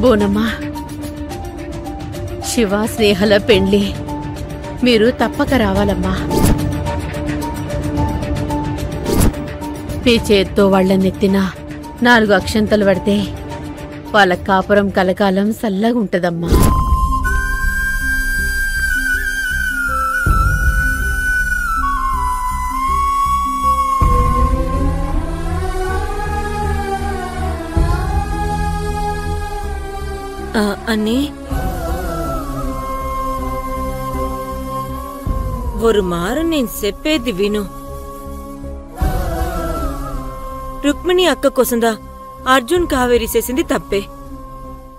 బోనమ్మా, శివ స్నేహల పెండ్లి మీరు తప్పక రావాలమ్మా. మీ చేత్తో వాళ్ళనెత్తిన 4 అక్షంతలు పడితే వాళ్ళ కాపురం కలకాలం సల్లగుంటదమ్మా. అన్నీ ஒரு మారు నేను చెప్పేది విను. రుక్మిణి అక్క కోసందా అర్జున్ కావేరి చేసింది తప్పే.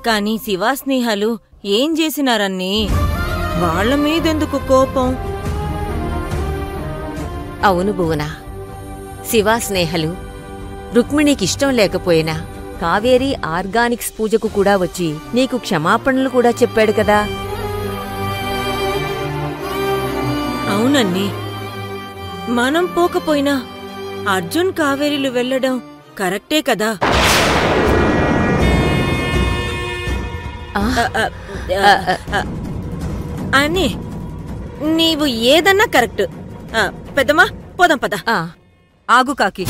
కాని శివా స్నేహాలు ఏం చేసినారన్నీ? వాళ్ల మీదెందుకు కోపం? అవును భువన, శివా స్నేహలు రుక్మిణికిష్టం లేకపోయినా కావేరి ఆర్గానిక్స్ పూజకు కూడా వచ్చి నీకు క్షమాపణలు కూడా చెప్పాడు కదా. అవునన్నీ, మనం పోకపోయినా అర్జున్ కావేరీలు వెళ్లడం కరెక్టే కదా. అన్నీ నీవు ఏదన్నా కరెక్ట్. పెద్దమ్మా పోదాం పద. ఆగు కాకి.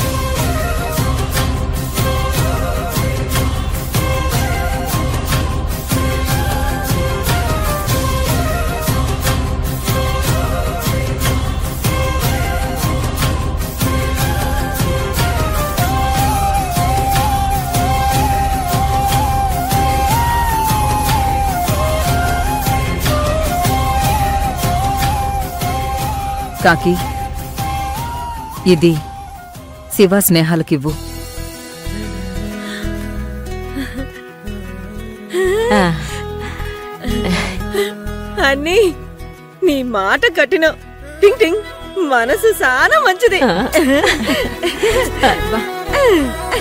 కాకి, ఇది శివ స్నేహాలకివ్వు. అన్నీ నీ మాట కఠినం. టింగ్ టింగ్, మనసు చాలా మంచిది.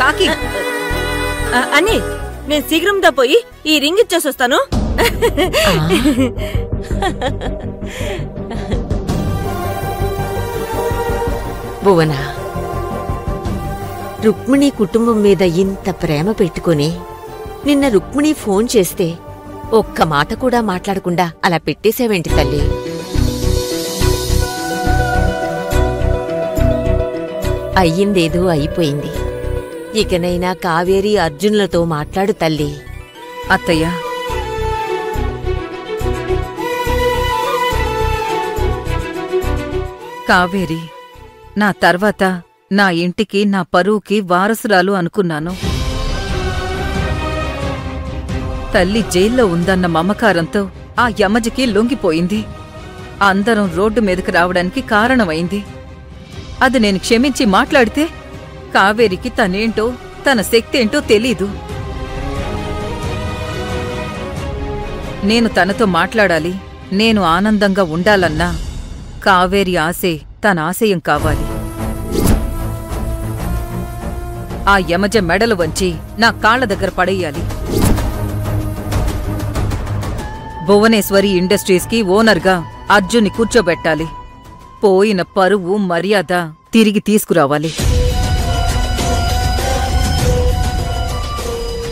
కాకి, అన్నీ నేను శీఘ్రంగా పోయి ఈ రింగ్ ఇచ్చేసొస్తాను. భువన, రుక్మిణి కుటుంబం మీద ఇంత ప్రేమ పెట్టుకుని నిన్న రుక్మిణి ఫోన్ చేస్తే ఒక్క మాట కూడా మాట్లాడకుండా అలా పెట్టేసేవేంటి తల్లి? అయ్యిందేదో అయిపోయింది. ఇకనైనా కావేరి అర్జునులతో మాట్లాడు తల్లి. అత్తయ్య, కావేరి నా తర్వాత నా ఇంటికి, నా పరువుకి వారసురాలు అనుకున్నాను. తల్లి జైల్లో ఉందన్న మమకారంతో ఆ యమజకి లొంగిపోయింది. అందరం రోడ్డు మీదకి రావడానికి కారణమైంది. అది నేను క్షమించి మాట్లాడితే కావేరికి తనేంటో, తన శక్తేంటో తెలీదు. నేను తనతో మాట్లాడాలి, నేను ఆనందంగా ఉండాలన్నా కావేరి ఆశే తన ఆశయం కావాలి. ఆ యమజ మెడలు వంచి నా కాళ్ల దగ్గర పడేయాలి. భువనేశ్వరి ఇండస్ట్రీస్కి ఓనర్గా అర్జున్ని కూర్చోబెట్టాలి. పోయిన పరువు, మర్యాద తిరిగి తీసుకురావాలి.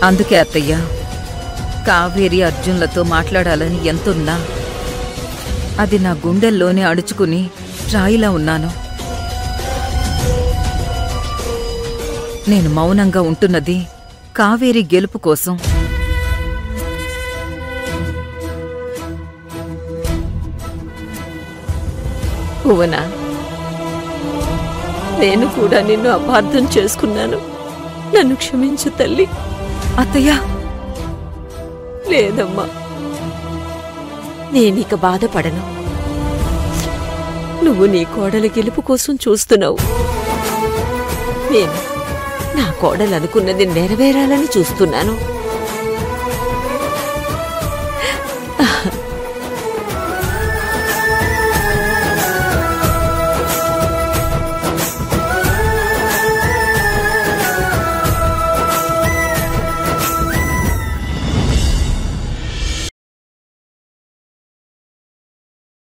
అందుకే అత్తయ్య, కావేరి అర్జున్లతో మాట్లాడాలని ఎంతున్నా అది నా గుండెల్లోనే అడుచుకుని రాయిలా ఉన్నాను. నేను మౌనంగా ఉంటున్నది కావేరి గెలుపు కోసం. భువన, నేను కూడా నిన్ను అపార్థం చేసుకున్నాను. నన్ను క్షమించు తల్లి. అత్తయ్య, లేదమ్మా, నేనిక బాధపడను. నువ్వు నీ కోడల గెలుపు కోసం చూస్తున్నావు. నేను నా కోడలనుకున్నది నెరవేరాలని చూస్తున్నాను.